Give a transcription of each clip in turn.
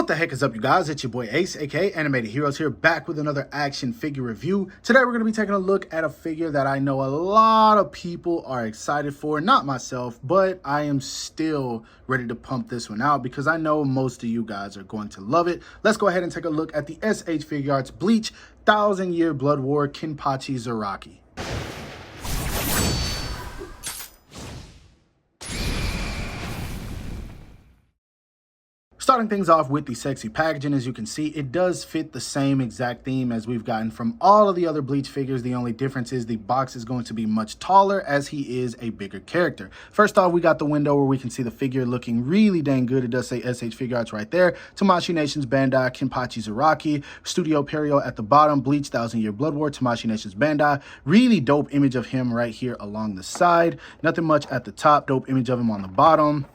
What the heck is up, you guys? It's your boy Ace, aka Animated Heroes, here back with another action figure review. Today we're going to be taking a look at a figure that I know a lot of people are excited for. Not myself, but I am still ready to pump this one out because I know most of you guys are going to love it. Let's go ahead and take a look at the SH Figuarts Bleach 1000-Year Blood War Kenpachi Zaraki. Starting things off with the sexy packaging, as you can see, it does fit the same exact theme as we've gotten from all of the other Bleach figures. The only difference is the box is going to be much taller as he is a bigger character. First off, we got the window where we can see the figure looking really dang good. It does say SH Figuarts right there. Tamashii Nation's Bandai, Kenpachi Zaraki, Studio Perio at the bottom, Bleach 1000-Year Blood War, Tamashii Nation's Bandai. Really dope image of him right here along the side. Nothing much at the top. Dope image of him on the bottom.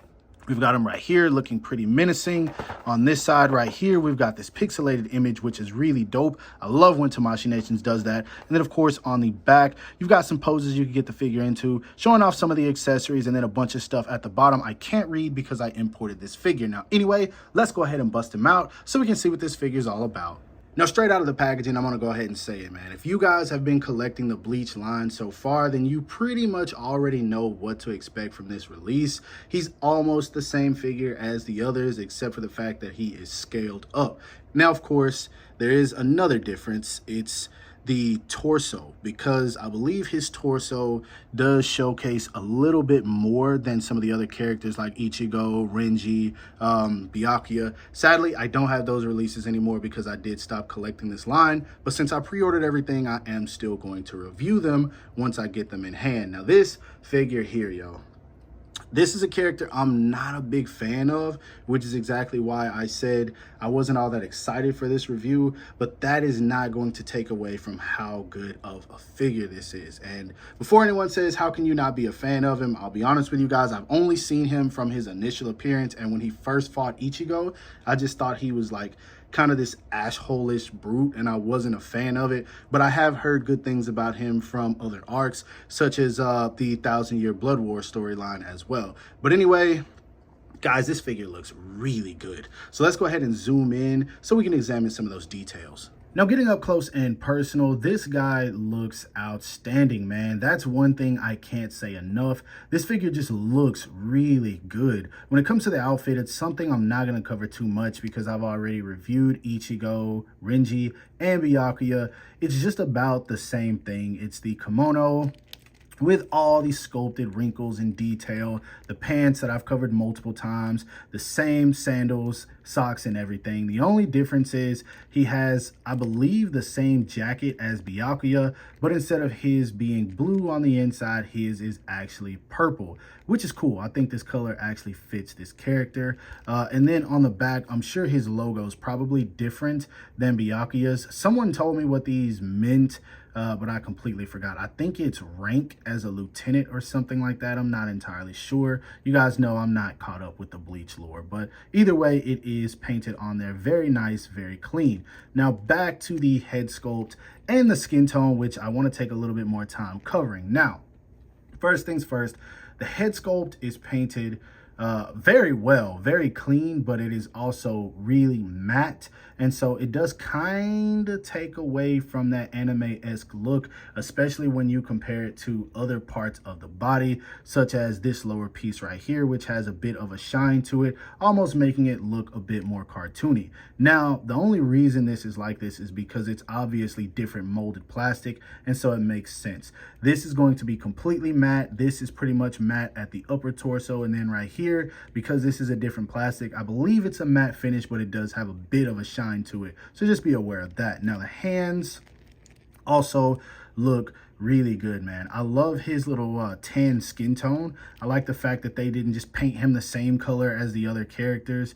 We've got him right here looking pretty menacing. On this side right here, we've got this pixelated image, which is really dope. I love when Tamashii Nations does that. And then, of course, on the back, you've got some poses you can get the figure into, showing off some of the accessories, and then a bunch of stuff at the bottom. I can't read because I imported this figure. Now, anyway, let's go ahead and bust him out so we can see what this figure is all about. Now, straight out of the packaging, I'm going to go ahead and say it, man. If you guys have been collecting the Bleach line so far, then you pretty much already know what to expect from this release. He's almost the same figure as the others, except for the fact that he is scaled up. Now, of course, there is another difference. It's the torso, because I believe his torso does showcase a little bit more than some of the other characters like Ichigo, Renji, Byakuya. Sadly, I don't have those releases anymore because I did stop collecting this line, but since I pre-ordered everything, I am still going to review them once I get them in hand. Now, this figure here, yo, this is a character I'm not a big fan of, which is exactly why I said I wasn't all that excited for this review, but that is not going to take away from how good of a figure this is. And before anyone says, how can you not be a fan of him? I'll be honest with you guys, I've only seen him from his initial appearance, and when he first fought Ichigo, I just thought he was like kind of this asshole-ish brute, and I wasn't a fan of it. But I have heard good things about him from other arcs, such as the 1000-Year Blood War storyline as well. But anyway, guys, this figure looks really good. So let's go ahead and zoom in so we can examine some of those details. Now, getting up close and personal, this guy looks outstanding, man. That's one thing I can't say enough. This figure just looks really good. When it comes to the outfit, it's something I'm not going to cover too much because I've already reviewed Ichigo, Renji, and Byakuya. It's just about the same thing. It's the kimono with all these sculpted wrinkles and detail, the pants that I've covered multiple times, the same sandals, socks, and everything. The only difference is he has, I believe, the same jacket as Byakuya, but instead of his being blue on the inside, his is actually purple, which is cool. I think this color actually fits this character. And then on the back, I'm sure his logo is probably different than Byakuya's. Someone told me what these meant, but I completely forgot. I think it's rank as a lieutenant or something like that. I'm not entirely sure. You guys know I'm not caught up with the Bleach lore, but either way, it is painted on there. Very nice, very clean. Now back to the head sculpt and the skin tone, which I want to take a little bit more time covering. Now, first things first, the head sculpt is painted very well, very clean, but it is also really matte, and so it does kind of take away from that anime-esque look, especially when you compare it to other parts of the body, such as this lower piece right here, which has a bit of a shine to it, almost making it look a bit more cartoony. Now, the only reason this is like this is because it's obviously different molded plastic, and so it makes sense. This is going to be completely matte. This is pretty much matte at the upper torso, and then right here, because this is a different plastic, I believe it's a matte finish, but it does have a bit of a shine to it, so just be aware of that. Now, the hands also look really good, man. I love his little tan skin tone. I like the fact that they didn't just paint him the same color as the other characters.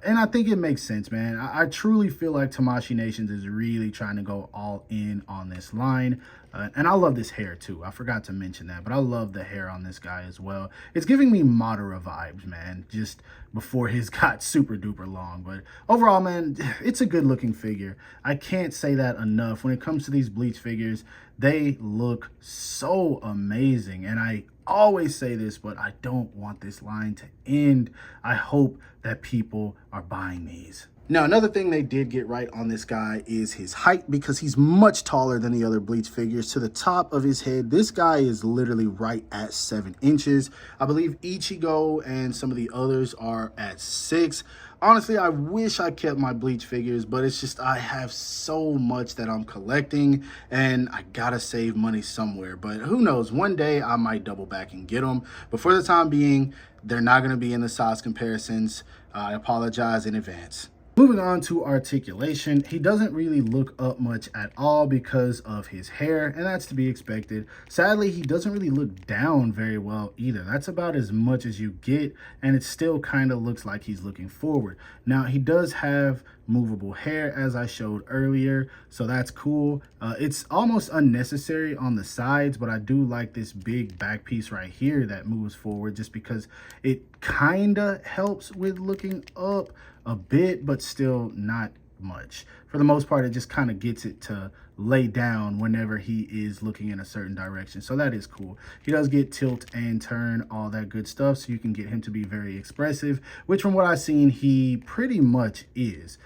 And I think it makes sense, man. I truly feel like Tamashii Nations is really trying to go all in on this line. And I love this hair too. I forgot to mention that, but I love the hair on this guy as well. It's giving me Madara vibes, man, just before his got super duper long. But overall, man, it's a good looking figure. I can't say that enough. When it comes to these Bleach figures, they look so amazing. And I always say this, but I don't want this line to end. I hope that people are buying these. Now, another thing they did get right on this guy is his height, because he's much taller than the other Bleach figures. To the top of his head, this guy is literally right at 7 inches. I believe Ichigo and some of the others are at 6. Honestly, I wish I kept my Bleach figures, but it's just I have so much that I'm collecting and I gotta save money somewhere. But who knows, one day I might double back and get them. But for the time being, they're not gonna be in the size comparisons. I apologize in advance. Moving on to Articulation, he doesn't really look up much at all because of his hair, and that's to be expected. Sadly, he doesn't really look down very well either. That's about as much as you get, and it still kind of looks like he's looking forward. Now, he does have movable hair, as I showed earlier, so that's cool. It's almost unnecessary on the sides, but I do like this big back piece right here that moves forward, just because it kind of helps with looking up a bit, but still not much. For the most part, it just kind of gets it to lay down whenever he is looking in a certain direction, so that is cool. He does get tilt and turn, all that good stuff, so you can get him to be very expressive, which from what I've seen, he pretty much is.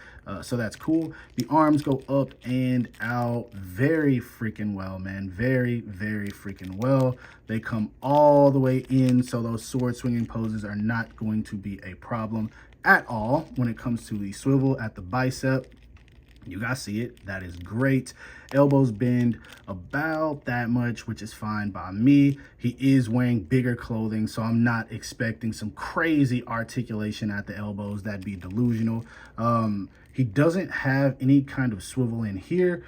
So that's cool. The arms go up and out very freaking well, man. Very, very freaking well. They come all the way in, so those sword swinging poses are not going to be a problem at all when it comes to the swivel at the bicep. You guys see it. That is great. Elbows bend about that much, which is fine by me. He is wearing bigger clothing, so I'm not expecting some crazy articulation at the elbows. That'd be delusional. He doesn't have any kind of swivel in here,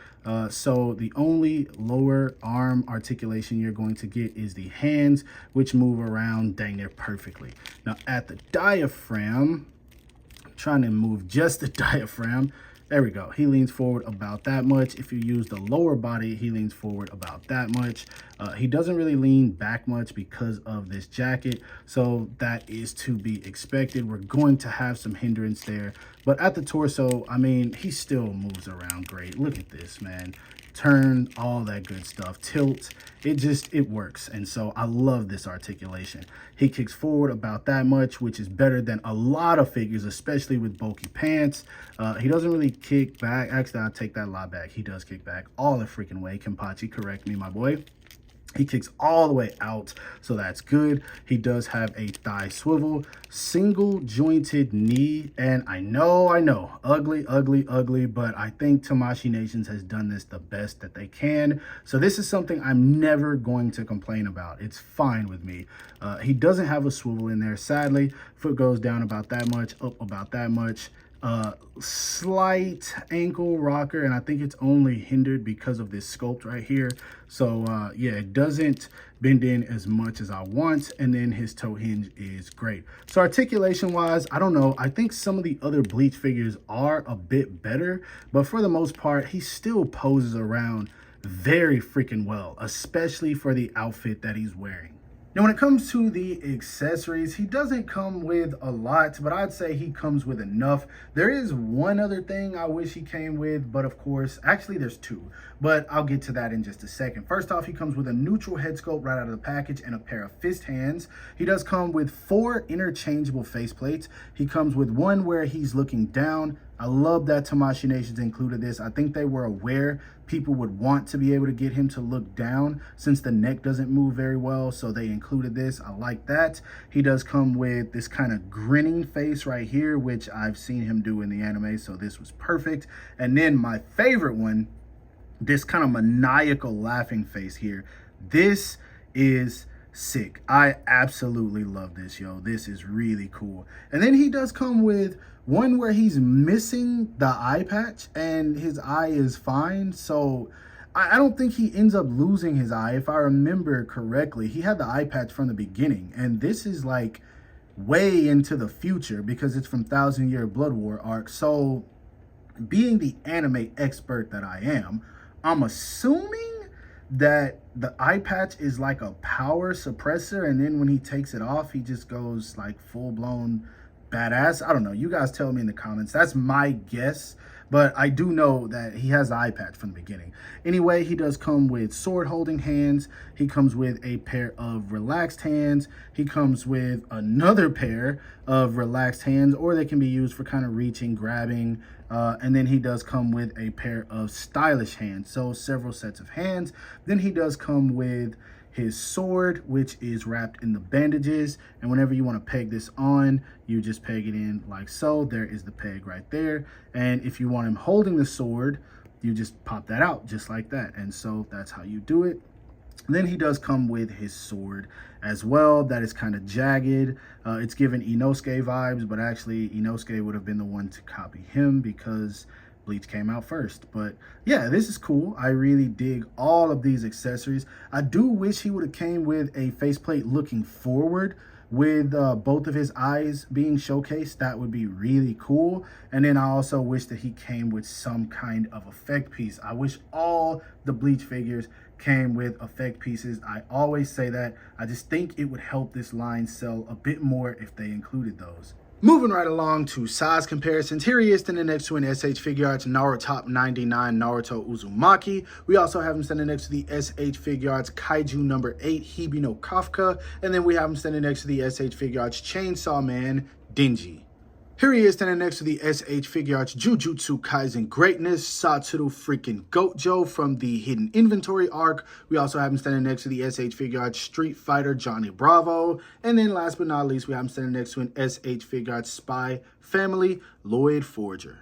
so the only lower arm articulation you're going to get is the hands, which move around dang near perfectly. Now at the diaphragm, I'm trying to move just the diaphragm. There we go. He leans forward about that much. If you use the lower body, he leans forward about that much. He doesn't really lean back much because of this jacket, so that is to be expected. We're going to have some hindrance there, but at the torso, I mean, he still moves around great. Look at this, man. Turn, all that good stuff, tilt, it works. And so I love this articulation. He kicks forward about that much, which is better than a lot of figures, especially with bulky pants. He doesn't really kick back. Actually, I'll take that a lot back. He does kick back all the freaking way. Kenpachi, correct me, my boy. He kicks all the way out, so that's good. He does have a thigh swivel, single jointed knee, and I know, ugly, ugly, ugly, but I think Tamashii Nations has done this the best that they can. So this is something I'm never going to complain about. It's fine with me. He doesn't have a swivel in there, sadly. Foot goes down about that much, up about that much. Slight ankle rocker, and I think it's only hindered because of this sculpt right here. So yeah, it doesn't bend in as much as I want, and then his toe hinge is great. So articulation wise, I don't know, I think some of the other Bleach figures are a bit better, but for the most part, he still poses around very freaking well, especially for the outfit that he's wearing. Now, when it comes to the accessories, he doesn't come with a lot, but I'd say he comes with enough. There is one other thing I wish he came with, but of course, actually there's two, but I'll get to that in just a second. First off, he comes with a neutral head sculpt right out of the package and a pair of fist hands. He does come with 4 interchangeable faceplates. He comes with one where he's looking down. I love that Tamashii Nations included this. I think they were aware people would want to be able to get him to look down since the neck doesn't move very well, so they included this. I like that. He does come with this kind of grinning face right here, which I've seen him do in the anime, so this was perfect. And then my favorite one, this kind of maniacal laughing face here. This is sick. I absolutely love this, yo. This is really cool. And then he does come with one where he's missing the eye patch and his eye is fine. So I don't think he ends up losing his eye. If I remember correctly, he had the eye patch from the beginning, and this is like way into the future because it's from 1,000-Year Blood War arc. So being the anime expert that I am, I'm assuming that the eye patch is like a power suppressor, and then when he takes it off, he just goes like full-blown badass. I don't know. You guys tell me in the comments. That's my guess, but I do know that he has the eye patch from the beginning. Anyway, he does come with sword holding hands. He comes with a pair of relaxed hands. He comes with another pair of relaxed hands, or they can be used for kind of reaching, grabbing, and then he does come with a pair of stylish hands, so several sets of hands. Then he does come with his sword, which is wrapped in the bandages, and whenever you want to peg this on, you just peg it in like so. There is the peg right there, and if you want him holding the sword, you just pop that out just like that, and so that's how you do it. Then he does come with his sword as well. That is kind of jagged. It's given Inosuke vibes, but actually Inosuke would have been the one to copy him because Bleach came out first. But yeah, this is cool. I really dig all of these accessories. I do wish he would have came with a faceplate looking forward with both of his eyes being showcased. That would be really cool. And then I also wish that he came with some kind of effect piece. I wish all the Bleach figures came with effect pieces. I always say that. I just think it would help this line sell a bit more if they included those. Moving right along to size comparisons, here he is standing next to an SH Figuarts Naruto Top 99 Naruto Uzumaki. We also have him standing next to the SH Figuarts Kaiju number 8 Hibi no Kafka. And then we have him standing next to the SH Figuarts Chainsaw Man Denji. Here he is standing next to the SH Figuarts Jujutsu Kaisen Greatness Satoru freaking Gojo from the Hidden Inventory arc. We also have him standing next to the SH Figuarts Street Fighter Johnny Bravo. And then last but not least, we have him standing next to an SH Figuarts Spy Family Lloyd Forger.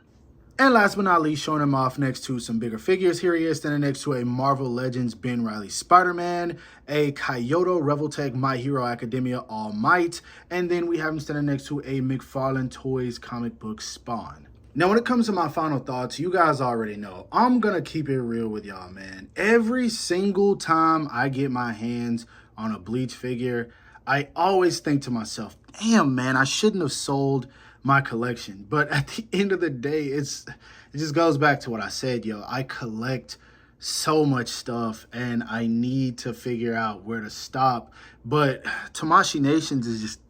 And last but not least, showing him off next to some bigger figures. Here he is standing next to a Marvel Legends Ben Reilly Spider-Man, a Kyoto Revoltech My Hero Academia All Might, and then we have him standing next to a McFarlane Toys comic book Spawn. Now, when it comes to my final thoughts, you guys already know, I'm going to keep it real with y'all, man. Every single time I get my hands on a Bleach figure, I always think to myself, damn, man, I shouldn't have sold my collection. But at the end of the day, it just goes back to what I said, yo. I collect so much stuff and I need to figure out where to stop. But Tamashii Nations is just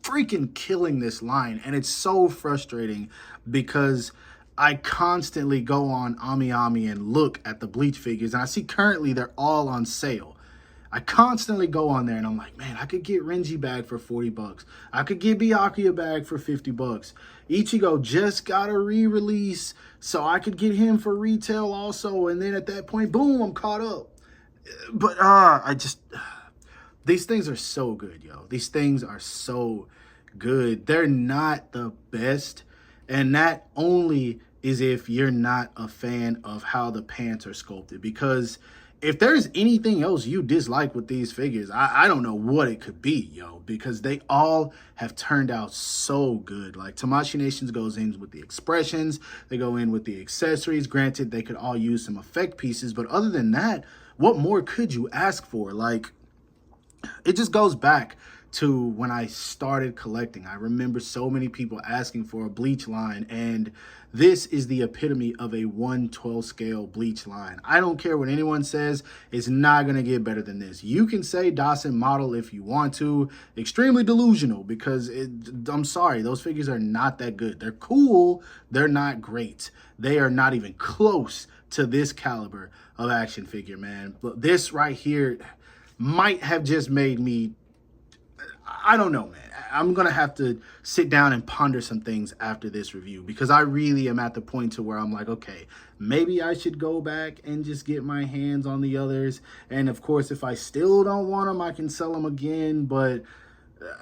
freaking killing this line, and it's so frustrating because I constantly go on AmiAmi and look at the Bleach figures, and I see currently they're all on sale. I constantly go on there and I'm like, man, I could get Renji bag for 40 bucks. I could get Byakuya bag for 50 bucks. Ichigo just got a re-release, so I could get him for retail also. And then at that point, boom, I'm caught up. But these things are so good, yo. These things are so good. They're not the best. And that only is if you're not a fan of how the pants are sculpted, because if there's anything else you dislike with these figures, I don't know what it could be, yo, because they all have turned out so good. Like, Tamashii Nations goes in with the expressions, they go in with the accessories. Granted, they could all use some effect pieces, but other than that, what more could you ask for? Like, it just goes back to when I started collecting. I remember so many people asking for a Bleach line, and this is the epitome of a 1/12 scale Bleach line. I don't care what anyone says, it's not going to get better than this. You can say Dawson model if you want to. Extremely delusional, because I'm sorry, those figures are not that good. They're cool, they're not great. They are not even close to this caliber of action figure, man. But this right here might have just made me, I don't know, man. I'm going to have to sit down and ponder some things after this review, because I really am at the point to where I'm like, okay, maybe I should go back and just get my hands on the others. And of course, if I still don't want them, I can sell them again. But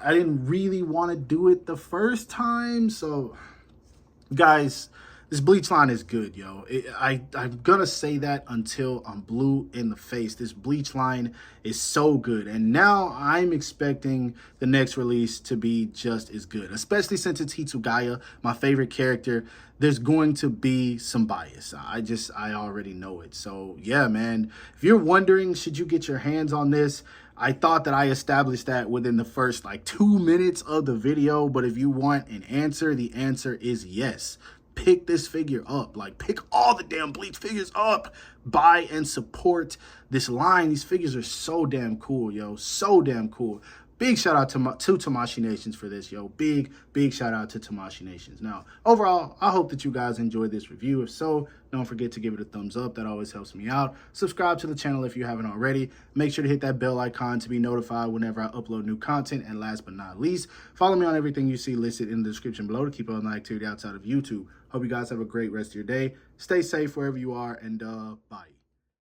I didn't really want to do it the first time. So, guys, this Bleach line is good, yo. I'm going to say that until I'm blue in the face. This Bleach line is so good. And now I'm expecting the next release to be just as good, especially since it's Hitsugaya, my favorite character. There's going to be some bias. I already know it. So, yeah, man, if you're wondering, should you get your hands on this? I thought that I established that within the first, 2 minutes of the video. But if you want an answer, the answer is yes. Pick this figure up. Pick all the damn Bleach figures up. Buy and support this line. These figures are so damn cool, yo. So damn cool. big shout out to Tamashii Nations for this, yo. Big shout out to Tamashii Nations. Now, overall, I hope that you guys enjoyed this review. If so, don't forget to give it a thumbs up. That always helps me out. Subscribe to the channel if you haven't already. Make sure to hit that bell icon to be notified whenever I upload new content. And last but not least, follow me on everything you see listed in the description below to keep up on the activity outside of YouTube. Hope you guys have a great rest of your day. Stay safe wherever you are, and bye.